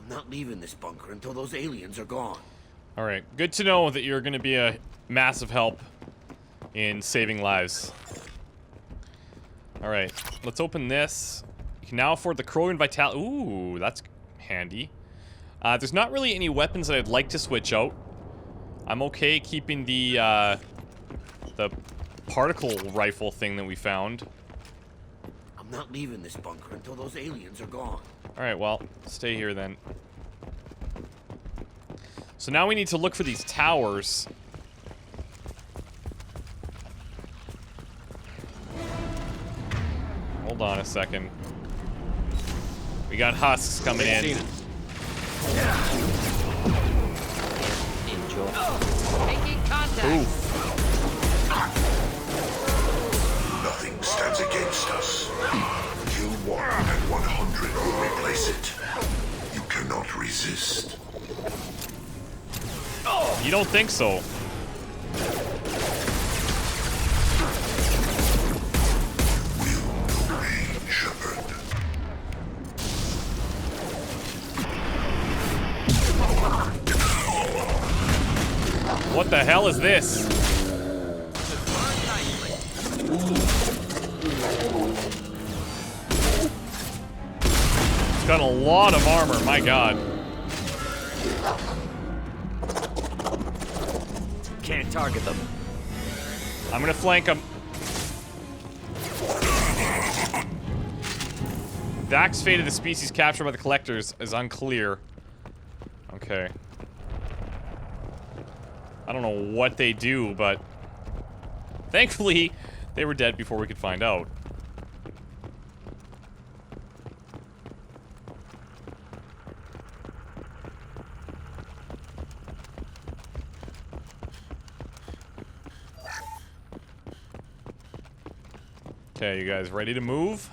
I'm not leaving this bunker until those aliens are gone. Alright, good to know that you're gonna be a massive help in saving lives. Alright, let's open this. You can now afford the Crowan Vitality. Ooh, that's handy. There's not really any weapons that I'd like to switch out. I'm okay keeping the particle rifle thing that we found. I'm not leaving this bunker until those aliens are gone. Alright, well, stay here then. So now we need to look for these towers. Hold on a second. We got husks coming in. Enjoy. Making contact. Oof. Nothing stands against us. Kill one and 100 will replace it. You cannot resist. You don't think so? Will remain, Shepherd. What the hell is this? It's got a lot of armor, my god. Can't target them. I'm gonna flank him. Dax's fate of the species captured by the collectors is unclear. Okay. I don't know what they do, but thankfully they were dead before we could find out. Okay, you guys ready to move?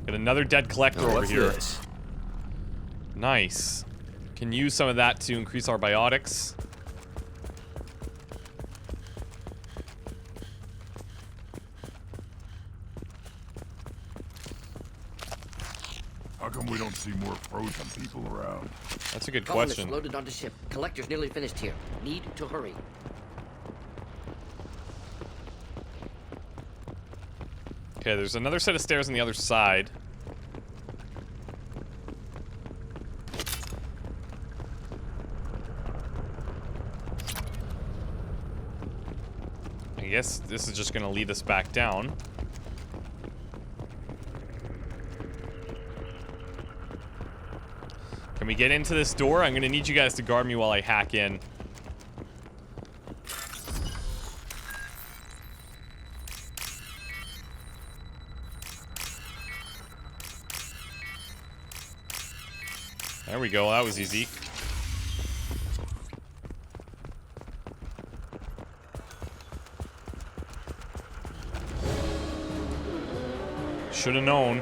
Got another dead collector over here. This? Nice. Can use some of that to increase our biotics. How come we don't see more frozen people around? That's a good Colonists question. loaded onto ship. Collector's nearly finished here. Need to hurry. Okay, there's another set of stairs on the other side. I guess this is just gonna lead us back down. Can we get into this door? I'm gonna need you guys to guard me while I hack in. There we go, that was easy. Should have known.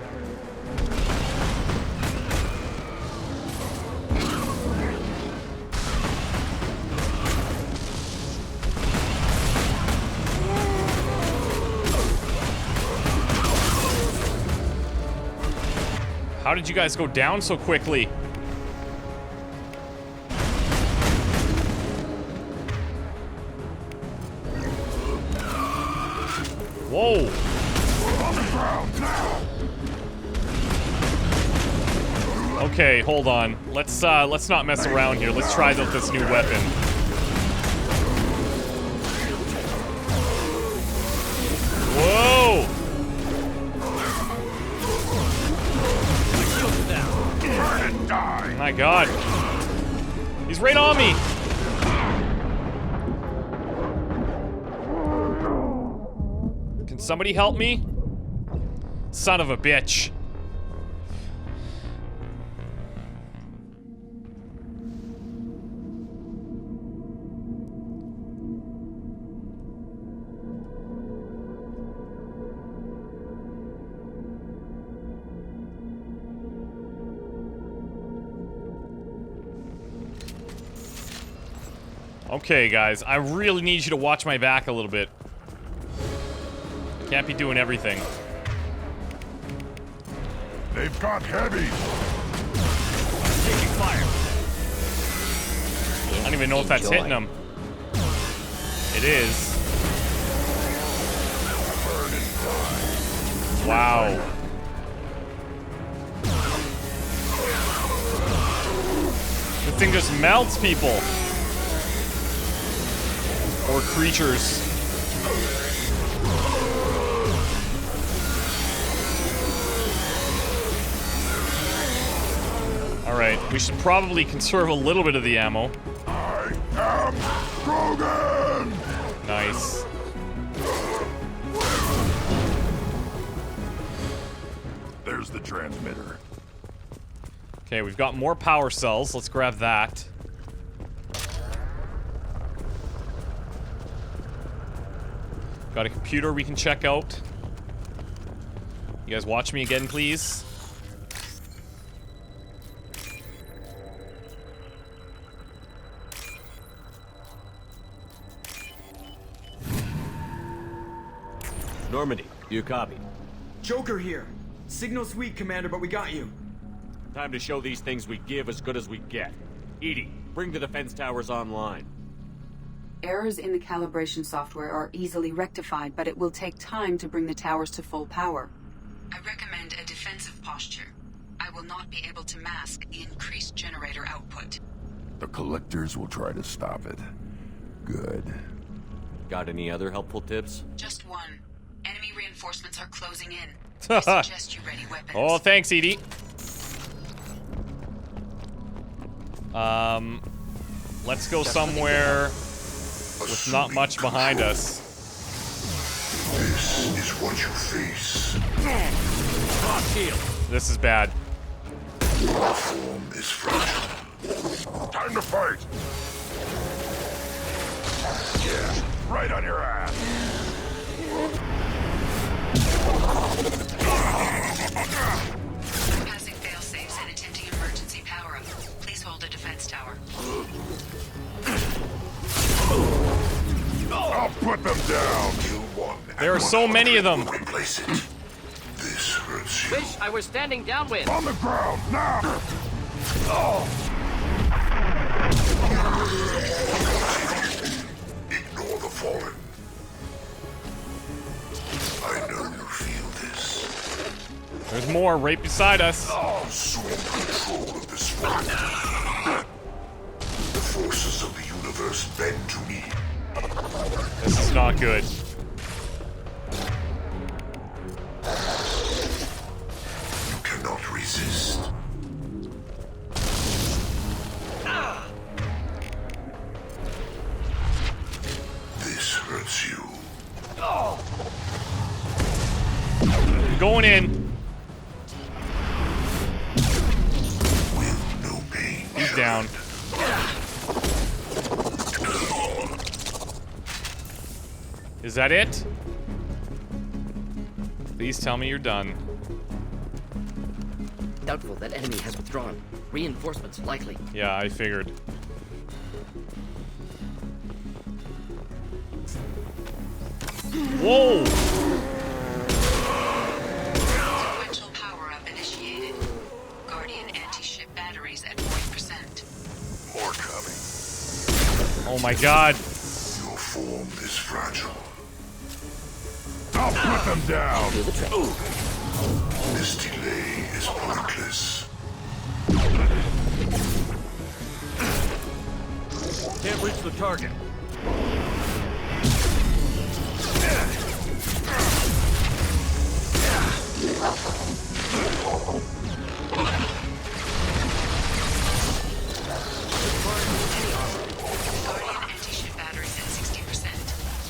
How did you guys go down so quickly? Whoa! Okay, hold on. Let's not mess around here. Let's try out this new weapon. Whoa! My God. He's right on me. Can somebody help me? Son of a bitch. Okay, guys, I really need you to watch my back a little bit. Can't be doing everything. They've got heavy. Taking fire. I don't even know if that's hitting them. It is. Wow. This thing just melts people. Or creatures. Alright, we should probably conserve a little bit of the ammo. I am Krogan! Nice. There's the transmitter. Okay, we've got more power cells. Let's grab that. Got a computer we can check out. You guys watch me again, please. Normandy, you copy? Joker here. Signal's weak, Commander, but we got you. Time to show these things we give as good as we get. Edie, bring the defense towers online. Errors in the calibration software are easily rectified, but it will take time to bring the towers to full power. I recommend a defensive posture. I will not be able to mask the increased generator output. The collectors will try to stop it. Good. Got any other helpful tips? Just one. Enemy reinforcements are closing in. I suggest you ready weapons. Oh, thanks, Edie. Let's go somewhere with not much behind us. This is what you face. Top shield. This is bad. Your form is fragile. Time to fight! Yeah, right on your ass. Passing fail-safes and attempting emergency power-up. Please hold a defense tower. I'll put them down. You won. There are so many of them. Replace it. This hurts you. Wish I were standing downwind. On the ground now. Ignore the fallen. I know you feel this. There's more right beside us. Assume control of this fight. The forces of the universe bend to me. This is not good. You cannot resist. This hurts you. Going in. With no pain. He's down. Is that it? Please tell me you're done. Doubtful that enemy has withdrawn. Reinforcements likely. Yeah, I figured. Whoa! Sequential power-up initiated. Guardian anti-ship batteries at 40%. More coming. Oh my god. Your form is fragile. I'll put them down. Do the trick. This delay is pointless. Can't reach the target. Guardian anti-ship batteries at 60%.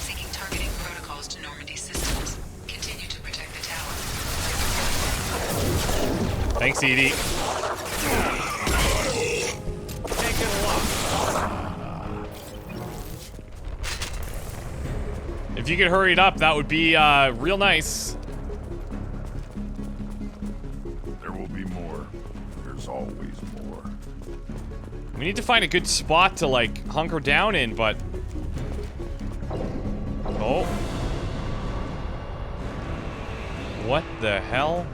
Seeking targeting protocols to Normandy systems. Continue to protect the tower. Thanks, Edie. Can't get a lock. If you could hurry it up, that would be real nice. There will be more. There's always more. We need to find a good spot to, like, hunker down in, but... Oh. What the hell?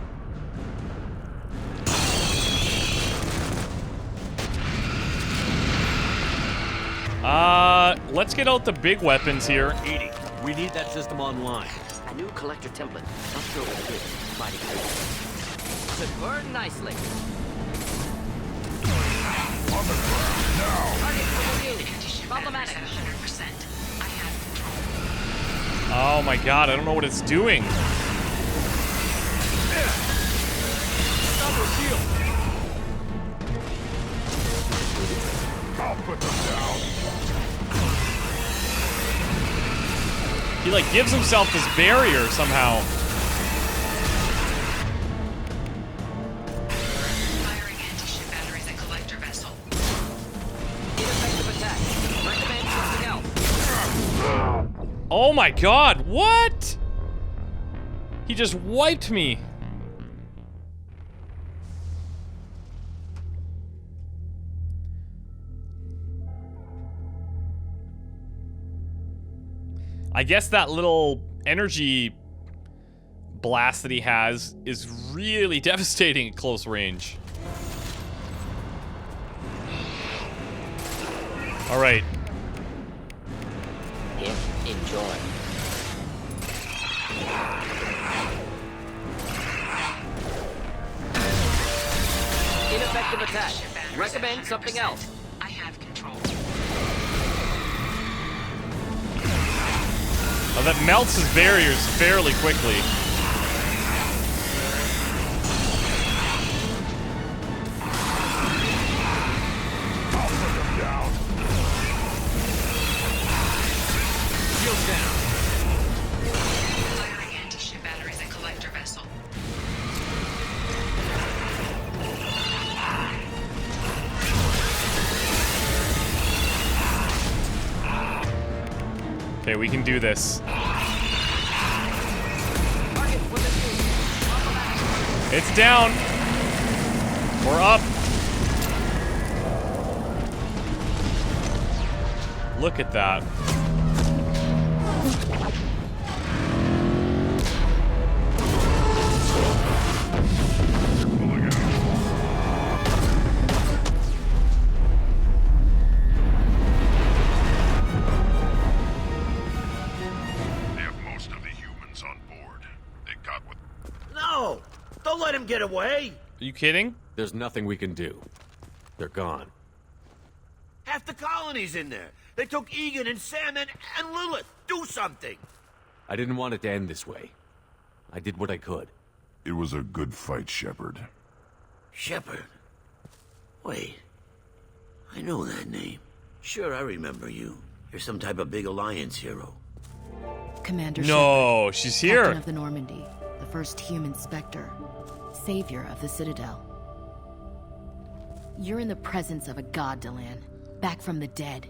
Let's get out the big weapons here. Edie, we need that system online. A new collector template. Not sure what it is. Mighty good. Should burn nicely. On the ground now! Target review. Problematic. 100%. I have control. Oh my god, I don't know what it's doing. Double shield. I'll put them down. He, like, gives himself this barrier somehow. Firing anti-ship batteries at collector vessel. Ineffective attack. Recommend something else. Oh my god, what? He just wiped me. I guess that little energy blast that he has is really devastating at close range. All right. Enjoy. Ineffective attack. Recommend something else. I have control. Oh, that melts his barriers fairly quickly. I'll put them down. Shield down. Firing anti-ship batteries at collector vessel. Okay, we can do this. Target review. Problematic. It's down. We're up. Look at that. Pulling out. They have most of the humans on board. They got what... No! Don't let him get away! Are you kidding? There's nothing we can do. They're gone. Half the colony's in there. They took Egan and Sam and Lilith. Do something! I didn't want it to end this way. I did what I could. It was a good fight, Shepard. Shepard. Wait. I know that name. Sure, I remember you. You're some type of big Alliance hero. Commander No, she's Shepard, Captain here. of the Normandy, the first human Spectre, savior of the Citadel. You're in the presence of a god, Delan, back from the dead.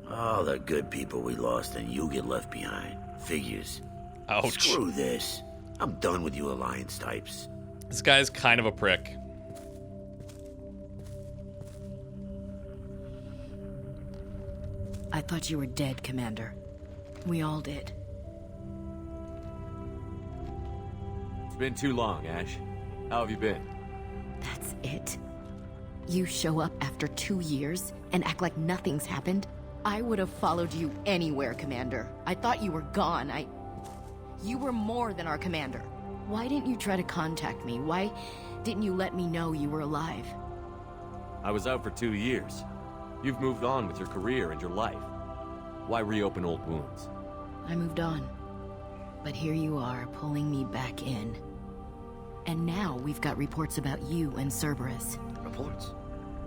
All the good people we lost and you get left behind. Figures. Ouch. Screw this. I'm done with you Alliance types. This guy's kind of a prick. I thought you were dead, Commander. We all did. It's been too long, Ash. How have you been? That's it? You show up after 2 years and act like nothing's happened? I would have followed you anywhere, Commander. I thought you were gone. You were more than our commander. Why didn't you try to contact me? Why didn't you let me know you were alive? I was out for 2 years. You've moved on with your career and your life. Why reopen old wounds? I moved on. But here you are, pulling me back in. And now we've got reports about you and Cerberus. Reports?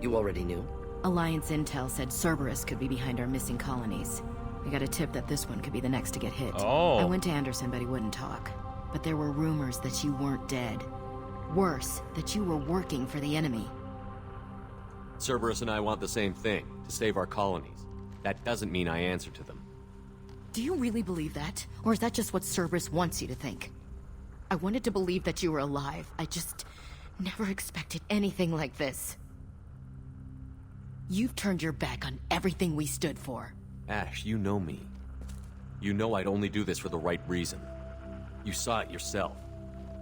You already knew? Alliance intel said Cerberus could be behind our missing colonies. I got a tip that this one could be the next to get hit. Oh. I went to Anderson, but he wouldn't talk. But there were rumors that you weren't dead. Worse, that you were working for the enemy. Cerberus and I want the same thing, to save our colonies. That doesn't mean I answer to them. Do you really believe that? Or is that just what Cerberus wants you to think? I wanted to believe that you were alive. I just never expected anything like this. You've turned your back on everything we stood for. Ash, you know me. You know I'd only do this for the right reason. You saw it yourself.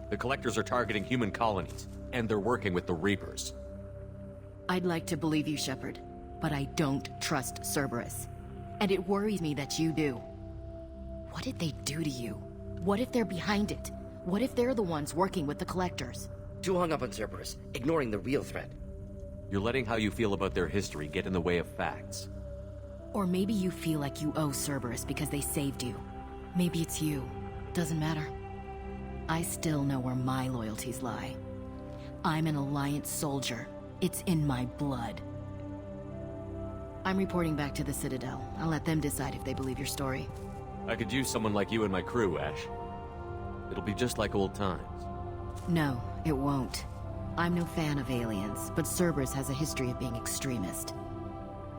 The Collectors are targeting human colonies, and they're working with the Reapers. I'd like to believe you, Shepard, but I don't trust Cerberus. And it worries me that you do. What did they do to you? What if they're behind it? What if they're the ones working with the Collectors? Too hung up on Cerberus, ignoring the real threat. You're letting how you feel about their history get in the way of facts. Or maybe you feel like you owe Cerberus because they saved you. Maybe it's you. Doesn't matter. I still know where my loyalties lie. I'm an Alliance soldier. It's in my blood. I'm reporting back to the Citadel. I'll let them decide if they believe your story. I could use someone like you in my crew, Ash. It'll be just like old times. No, it won't. I'm no fan of aliens, but Cerberus has a history of being extremist.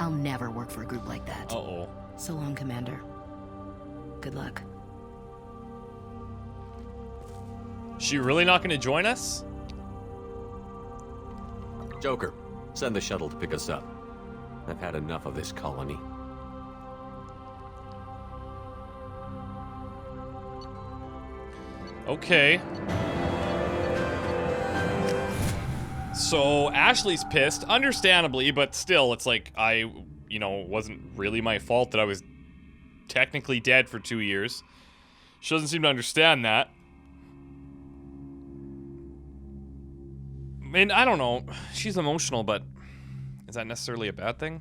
I'll never work for a group like that. Uh-oh. So long, Commander. Good luck. She really not gonna join us? Joker, send the shuttle to pick us up. I've had enough of this colony. Okay. So Ashley's pissed, understandably, but still, it's like it wasn't really my fault that I was technically dead for 2 years. She doesn't seem to understand that. I mean, I don't know. She's emotional, but is that necessarily a bad thing?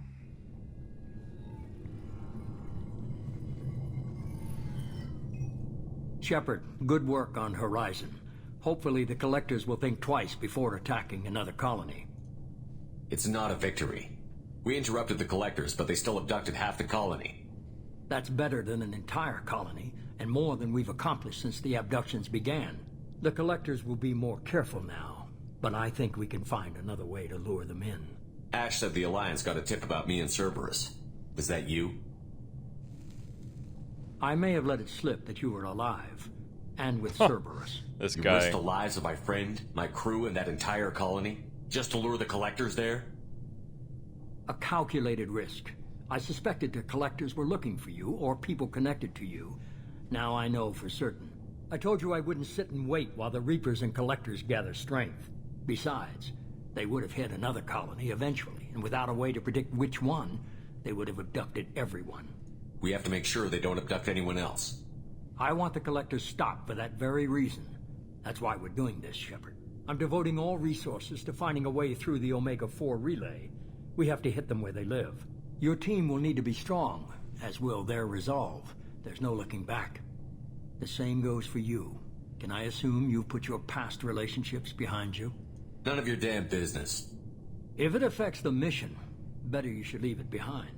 Shepard, good work on Horizon. Hopefully the Collectors will think twice before attacking another colony. It's not a victory. We interrupted the Collectors, but they still abducted half the colony. That's better than an entire colony, and more than we've accomplished since the abductions began. The Collectors will be more careful now, but I think we can find another way to lure them in. Ash said the Alliance got a tip about me and Cerberus. Was that you? I may have let it slip that you were alive, and with Cerberus. This You guy. risked the lives of my friend, my crew, and that entire colony? Just to lure the Collectors there? A calculated risk. I suspected the Collectors were looking for you, or people connected to you. Now I know for certain. I told you I wouldn't sit and wait while the Reapers and Collectors gather strength. Besides, they would have hit another colony eventually, and without a way to predict which one, they would have abducted everyone. We have to make sure they don't abduct anyone else. I want the Collectors stopped for that very reason. That's why we're doing this, Shepard. I'm devoting all resources to finding a way through the Omega-4 relay. We have to hit them where they live. Your team will need to be strong, as will their resolve. There's no looking back. The same goes for you. Can I assume you've put your past relationships behind you? None of your damn business. If it affects the mission, better you should leave it behind.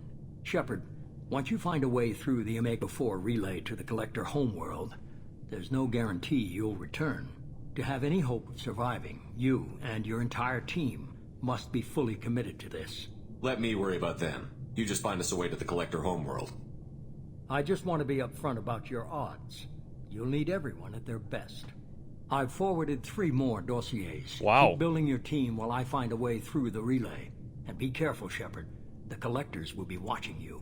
Shepard, once you find a way through the Omega-4 relay to the Collector homeworld, there's no guarantee you'll return. To have any hope of surviving, you and your entire team must be fully committed to this. Let me worry about them. You just find us a way to the Collector homeworld. I just want to be upfront about your odds. You'll need everyone at their best. I've forwarded 3 more dossiers. Wow. Keep building your team while I find a way through the relay. And be careful, Shepard. The Collectors will be watching you.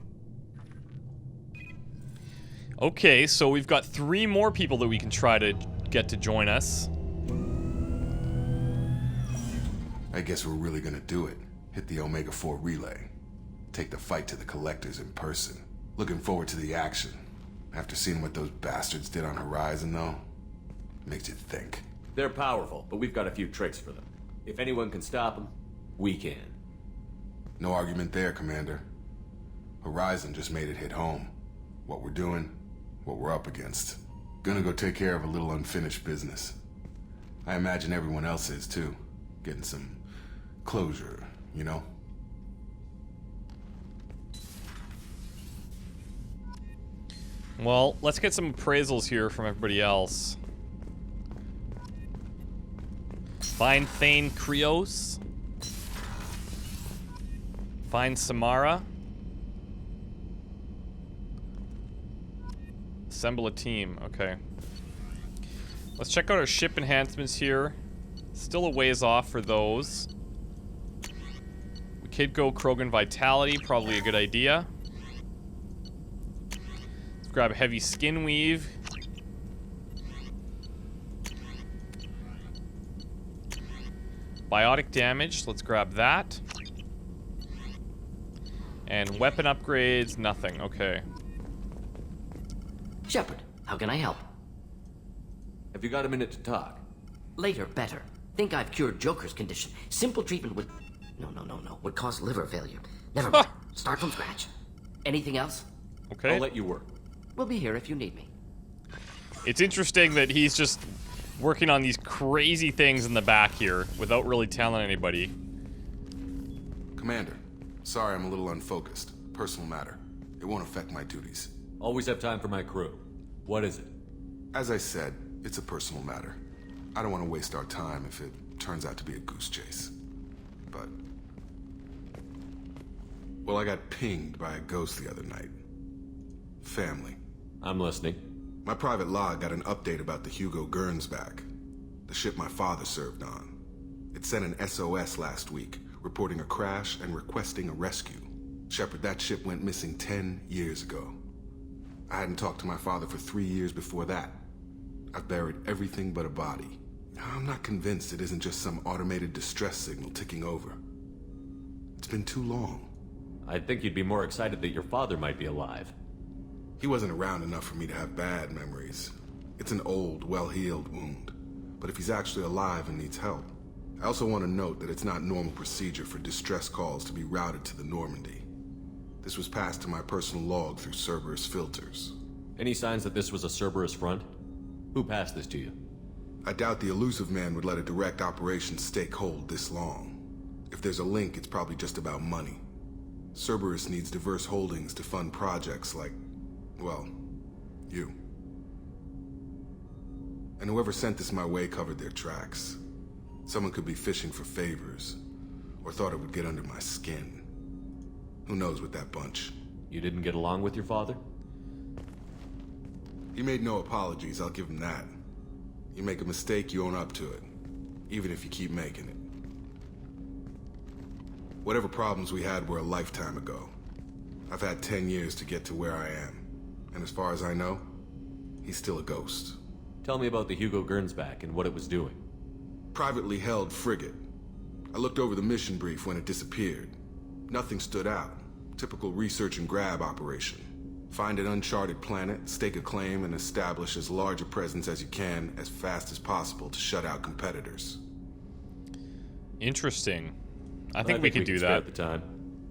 Okay, so we've got 3 more people that we can try to get to join us. I guess we're really gonna do it. Hit the Omega-4 relay. Take the fight to the Collectors in person. Looking forward to the action. After seeing what those bastards did on Horizon, though, makes you think. They're powerful, but we've got a few tricks for them. If anyone can stop them, we can. No argument there, Commander. Horizon just made it hit home. What we're doing, what we're up against. Gonna go take care of a little unfinished business. I imagine everyone else is, too. Getting some closure, you know? Well, let's get some appraisals here from everybody else. Find Thane Krios. Find Samara. Assemble a team. Okay. Let's check out our ship enhancements here. Still a ways off for those. We Kid Go Krogan Vitality, probably a good idea. Let's grab Heavy Skin Weave. Biotic Damage, let's grab that. And weapon upgrades, nothing, okay. Shepard, how can I help? Have you got a minute to talk? Later, better. Think I've cured Joker's condition. Simple treatment would... No. Would cause liver failure. Never mind. Start from scratch. Anything else? Okay. I'll let you work. We'll be here if you need me. It's interesting that he's just working on these crazy things in the back here without really telling anybody. Commander, sorry I'm a little unfocused. Personal matter. It won't affect my duties. Always have time for my crew. What is it? As I said, it's a personal matter. I don't want to waste our time if it turns out to be a goose chase. But... well, I got pinged by a ghost the other night. Family. I'm listening. My private log got an update about the Hugo Gernsback, the ship my father served on. It sent an SOS last week, reporting a crash and requesting a rescue. Shepard, that ship went missing 10 years ago. I hadn't talked to my father for 3 years before that. I've buried everything but a body. I'm not convinced it isn't just some automated distress signal ticking over. It's been too long. I'd think you'd be more excited that your father might be alive. He wasn't around enough for me to have bad memories. It's an old, well-healed wound. But if he's actually alive and needs help, I also want to note that it's not normal procedure for distress calls to be routed to the Normandy. This was passed to my personal log through Cerberus filters. Any signs that this was a Cerberus front? Who passed this to you? I doubt the elusive man would let a direct operation stake hold this long. If there's a link, it's probably just about money. Cerberus needs diverse holdings to fund projects like, well, you. And whoever sent this my way covered their tracks. Someone could be fishing for favors, or thought it would get under my skin. Who knows with that bunch? You didn't get along with your father? He made no apologies, I'll give him that. You make a mistake, you own up to it. Even if you keep making it. Whatever problems we had were a lifetime ago. I've had 10 years to get to where I am. And as far as I know, he's still a ghost. Tell me about the Hugo Gernsback and what it was doing. Privately held frigate. I looked over the mission brief when it disappeared. Nothing stood out. Typical research and grab operation. Find an uncharted planet, stake a claim, and establish as large a presence as you can as fast as possible to shut out competitors. Interesting. I think we could do that. At the time.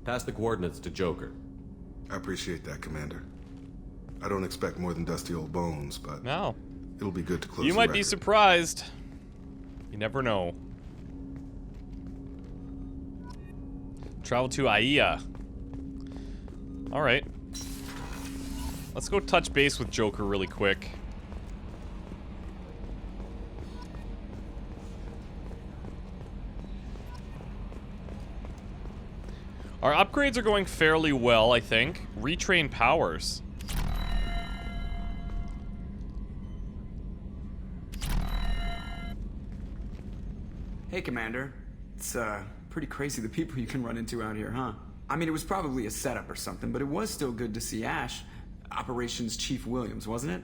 Pass the coordinates to Joker. I appreciate that, Commander. I don't expect more than dusty old bones, but no, it'll be good to close you the might record. be surprised. You never know. Travel to Aia. Alright. Let's go touch base with Joker really quick. Our upgrades are going fairly well, I think. Retrain powers. Hey, Commander. It's, pretty crazy the people you can run into out here, huh? I mean, it was probably a setup or something, but it was still good to see Ash. Operations Chief Williams, wasn't it?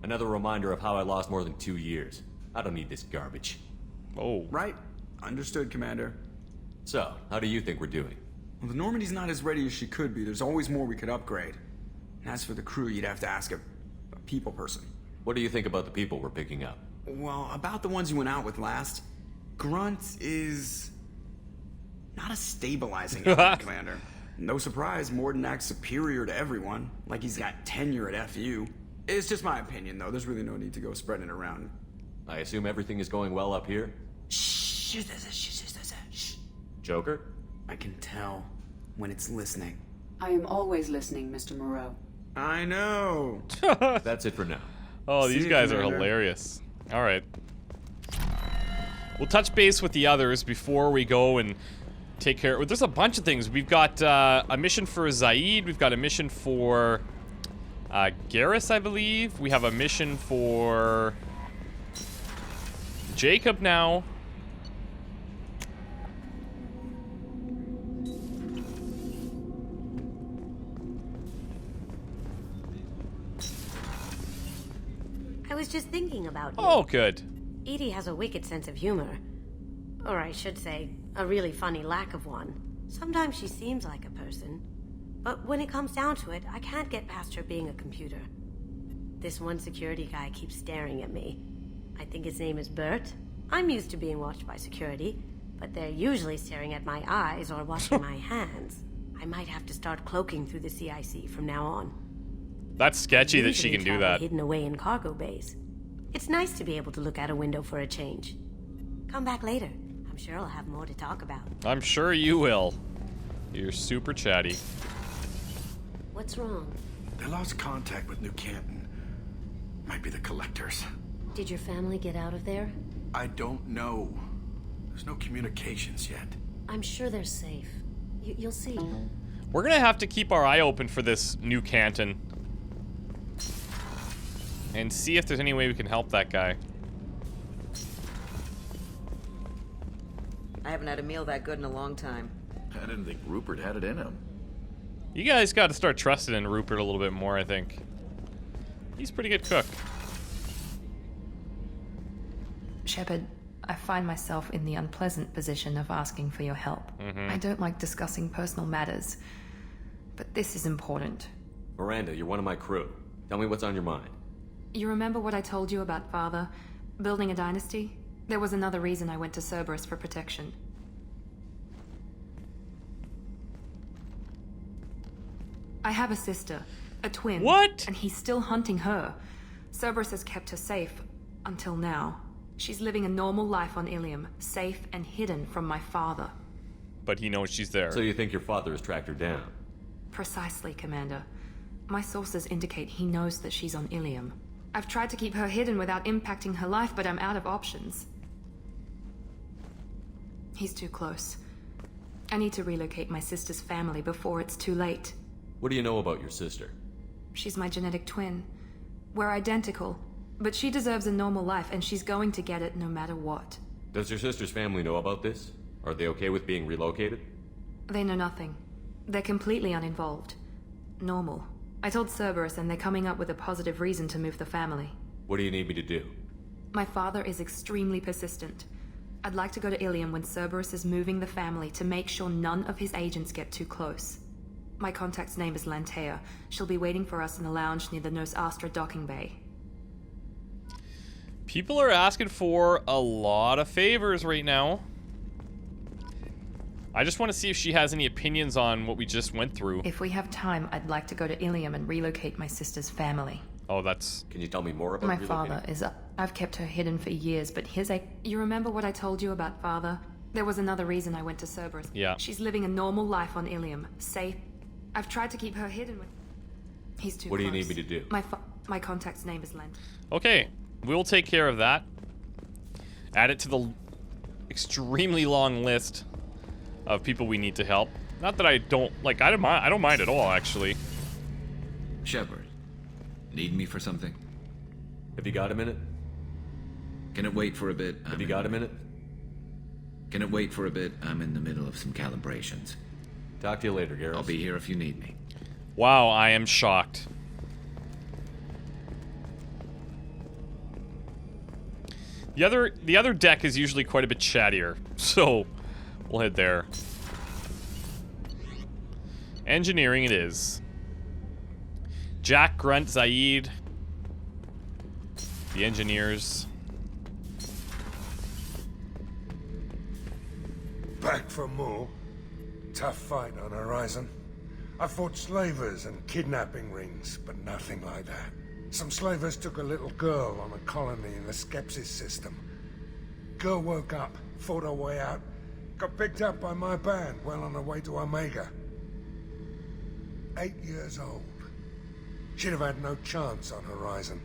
Another reminder of how I lost more than 2 years. I don't need this garbage. Oh. Right. Understood, Commander. So, how do you think we're doing? Well, the Normandy's not as ready as she could be. There's always more we could upgrade. And as for the crew, you'd have to ask a people person. What do you think about the people we're picking up? Well, about the ones you went out with last, Grunt is not a stabilizing element, Commander. No surprise, Morden acts superior to everyone, like he's got tenure at FU. It's just my opinion, though. There's really no need to go spreading it around. I assume everything is going well up here? Shh. Joker? I can tell when it's listening. I am always listening, Mr. Moreau. I know. That's it for now. Oh, these guys are hilarious. All right. We'll touch base with the others before we go and take care of... There's a bunch of things. We've got a mission for Zaid. We've got a mission for Garrus, I believe. We have a mission for Jacob now. was just thinking about you. Oh, good. Edie has a wicked sense of humor. Or I should say, a really funny lack of one. Sometimes she seems like a person. But when it comes down to it, I can't get past her being a computer. This one security guy keeps staring at me. I think his name is Bert. I'm used to being watched by security, but they're usually staring at my eyes or watching my hands. I might have to start cloaking through the CIC from now on. That's sketchy that she can do that. Hidden away in cargo bays. It's nice to be able to look out a window for a change. Come back later. I'm sure I'll have more to talk about. I'm sure you will. You're super chatty. What's wrong? They lost contact with New Canton. Might be the collectors. Did your family get out of there? I don't know. There's no communications yet. I'm sure they're safe. You'll see. We're gonna have to keep our eye open for this New Canton. And see if there's any way we can help that guy. I haven't had a meal that good in a long time. I didn't think Rupert had it in him. You guys got to start trusting in Rupert a little bit more, I think. He's a pretty good cook. Shepard, I find myself in the unpleasant position of asking for your help. I don't like discussing personal matters, but this is important. Miranda, you're one of my crew. Tell me what's on your mind. You remember what I told you about Father? Building a dynasty? There was another reason I went to Cerberus for protection. I have a sister, a twin. What? And he's still hunting her. Cerberus has kept her safe, until now. She's living a normal life on Ilium, safe and hidden from my father. But he knows she's there. So you think your father has tracked her down? Precisely, Commander. My sources indicate he knows that she's on Ilium. I've tried to keep her hidden without impacting her life, but I'm out of options. He's too close. I need to relocate my sister's family before it's too late. What do you know about your sister? She's my genetic twin. We're identical, but she deserves a normal life, and she's going to get it no matter what. Does your sister's family know about this? Are they okay with being relocated? They know nothing. They're completely uninvolved. Normal. I told Cerberus, and they're coming up with a positive reason to move the family. What do you need me to do? My father is extremely persistent. I'd like to go to Ilium when Cerberus is moving the family to make sure none of his agents get too close. My contact's name is Lantea. She'll be waiting for us in the lounge near the Nos Astra docking bay. People are asking for a lot of favors right now. I just want to see if she has any opinions on what we just went through. If we have time, I'd like to go to Ilium and relocate my sister's family. Oh, that's... Can you tell me more about My relocating? father is I've kept her hidden for years, but You remember what I told you about Father? There was another reason I went to Cerberus. Yeah. She's living a normal life on Ilium, safe. I've tried to keep her hidden with... He's too What do you close. need me to do? My contact's name is Lent. Okay, we'll take care of that. Add it to the extremely long list of people we need to help. Not that I don't like. I don't mind at all, actually. Shepard, need me for something? Have you got a minute? Can it wait for a bit? Have you got a minute? Can it wait for a bit? I'm in the middle of some calibrations. Talk to you later, Garrus. I'll be here if you need me. Wow, I am shocked. The other deck is usually quite a bit chattier, so we'll head there. Engineering it is. Jack, Grunt, Zaid. The engineers. Back for more. Tough fight on Horizon. I fought slavers and kidnapping rings, but nothing like that. Some slavers took a little girl on a colony in the Skepsis system. Girl woke up, fought her way out, got picked up by my band well on her way to Omega. 8 years old. She'd have had no chance on Horizon.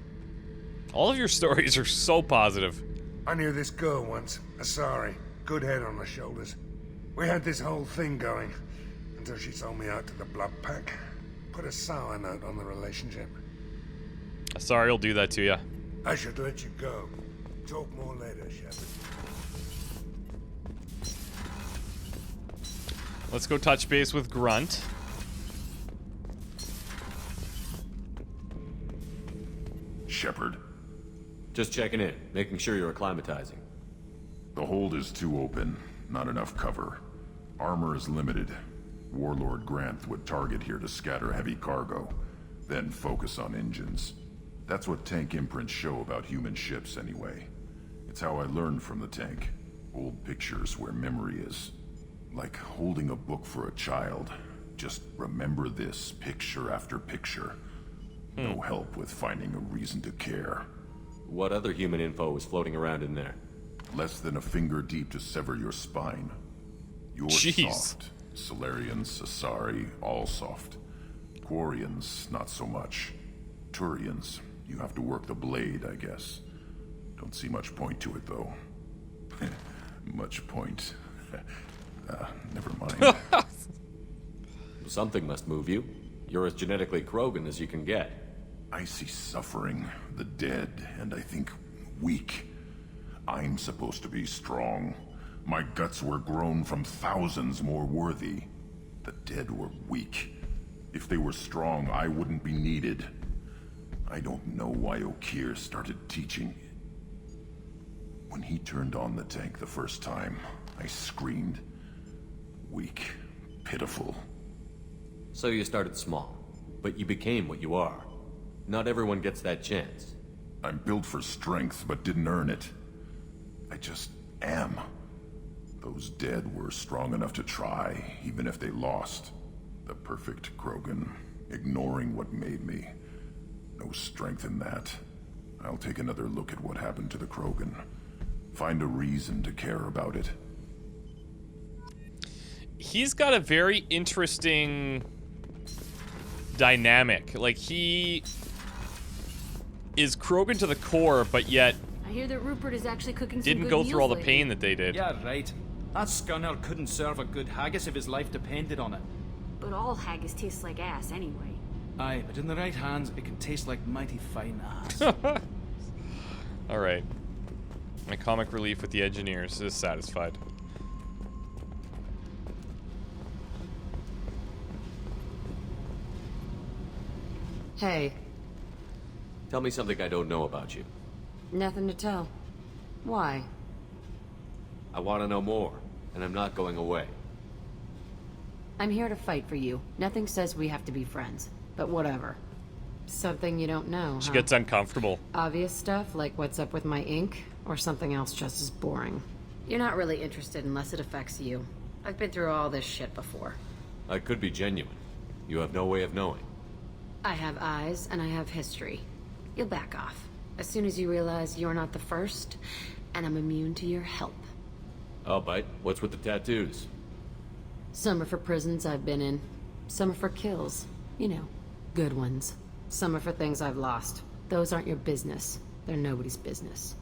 All of your stories are so positive. I knew this girl once, Asari. Good head on her shoulders. We had this whole thing going, until she sold me out to the Blood Pack. Put a sour note on the relationship. Sorry, I'll do that to you. I should let you go. Talk more later, Shepard. Let's go touch base with Grunt. Shepard, Just checking in, making sure you're acclimatizing. The hold is too open. Not enough cover. Armor is limited. Warlord Grant would target here to scatter heavy cargo, then focus on engines. That's what tank imprints show about human ships, anyway. It's how I learned from the tank. Old pictures where memory is. Like holding a book for a child. Just remember this, picture after picture. No help with finding a reason to care. What other human info was floating around in there? Less than a finger deep to sever your spine. You're soft. Solarians, Asari, all soft. Quarians, not so much. Turians, you have to work the blade, I guess. Don't see much point to it, though. Much point. Never mind. Something must move you. You're as genetically Krogan as you can get. I see suffering, the dead, and I think weak. I'm supposed to be strong. My guts were grown from thousands more worthy. The dead were weak. If they were strong, I wouldn't be needed. I don't know why Okeer started teaching. When he turned on the tank the first time, I screamed. Weak, pitiful. So you started small, but you became what you are. Not everyone gets that chance. I'm built for strength, but didn't earn it. I just am. Those dead were strong enough to try, even if they lost. The perfect Krogan, ignoring what made me. No strength in that. I'll take another look at what happened to the Krogan. Find a reason to care about it. He's got a very interesting dynamic. Like, he is Krogan to the core, but yet I hear that Rupert is actually cooking some didn't good go meals through all the lately. pain that they did. Yeah, right. That scunner couldn't serve a good haggis if his life depended on it. But all haggis tastes like ass anyway. Aye, but in the right hands, it can taste like mighty fine ass. Alright. My comic relief with the engineers is satisfied. Hey. Tell me something I don't know about you. Nothing to tell. Why? I want to know more, and I'm not going away. I'm here to fight for you. Nothing says we have to be friends, but whatever. Something you don't know, She huh? gets uncomfortable. Obvious stuff, like what's up with my ink, or something else just as boring. You're not really interested unless it affects you. I've been through all this shit before. I could be genuine. You have no way of knowing. I have eyes, and I have history. You'll back off. As soon as you realize you're not the first, and I'm immune to your help. I'll bite. What's with the tattoos? Some are for prisons I've been in. Some are for kills. You know, good ones. Some are for things I've lost. Those aren't your business. They're nobody's business.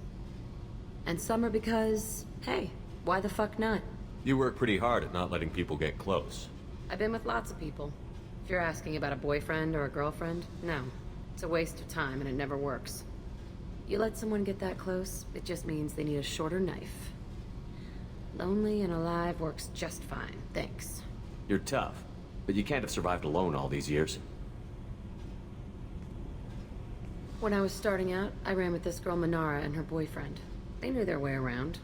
And some are because, hey, why the fuck not? You work pretty hard at not letting people get close. I've been with lots of people. If you're asking about a boyfriend or a girlfriend, no. It's a waste of time and it never works. You let someone get that close, it just means they need a shorter knife. Lonely and alive works just fine, thanks. You're tough, but you can't have survived alone all these years. When I was starting out, I ran with this girl Minara and her boyfriend. They knew their way around.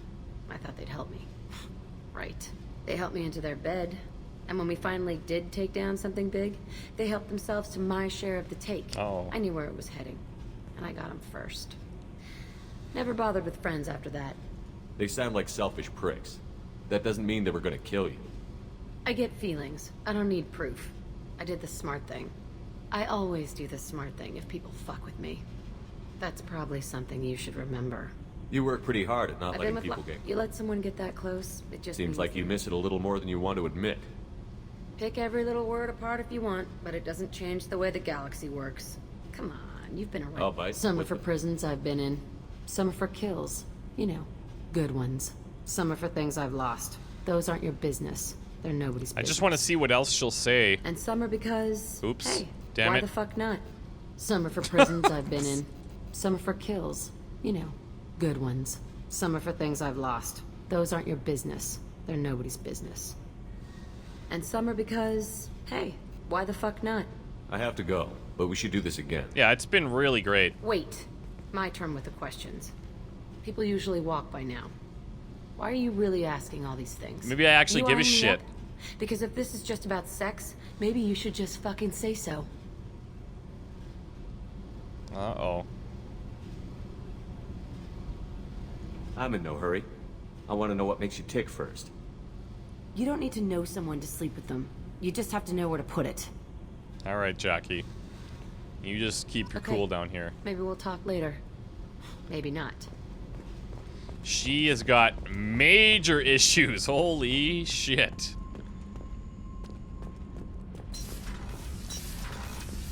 I thought they'd help me. Right. They helped me into their bed. And when we finally did take down something big, they helped themselves to my share of the take. Oh. I knew where it was heading. And I got them first. Never bothered with friends after that. They sound like selfish pricks. That doesn't mean they were gonna kill you. I get feelings. I don't need proof. I did the smart thing. I always do the smart thing if people fuck with me. That's probably something you should remember. You work pretty hard at not I've letting been with people get You let someone get that close, it just Seems means like you miss it a little more than you want to admit. Pick every little word apart if you want, but it doesn't change the way the galaxy works. Come on, you've been around. I'll bite. Some are What's for prisons I've been in. Some are for kills. You know, good ones. Some are for things I've lost. Those aren't your business. They're nobody's business. I just want to see what else she'll say. And some are because... Oops. Hey, Damn why it. the fuck not? Some are for prisons I've been in. Some are for kills. You know, good ones. Some are for things I've lost. Those aren't your business. They're nobody's business. And some are because... Hey, why the fuck not? I have to go, but we should do this again. Yeah, it's been really great. Wait. My turn with the questions. People usually walk by now. Why are you really asking all these things? Maybe I actually You give a eyeing me shit. up? Because if this is just about sex, maybe you should just fucking say so. Uh-oh. I'm in no hurry. I want to know what makes you tick first. You don't need to know someone to sleep with them. You just have to know where to put it. All right, Jackie. You just keep your Okay. cool down here. Maybe we'll talk later. Maybe not. She has got major issues. Holy shit.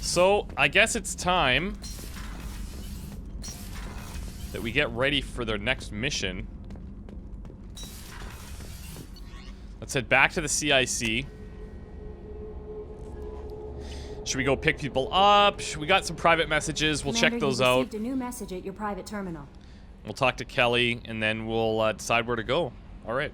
So, I guess it's time that we get ready for their next mission. Let's head back to the CIC. Should we go pick people up? We got some private messages. We'll check those out. Received a new message at your private terminal. We'll talk to Kelly, and then we'll decide where to go. All right.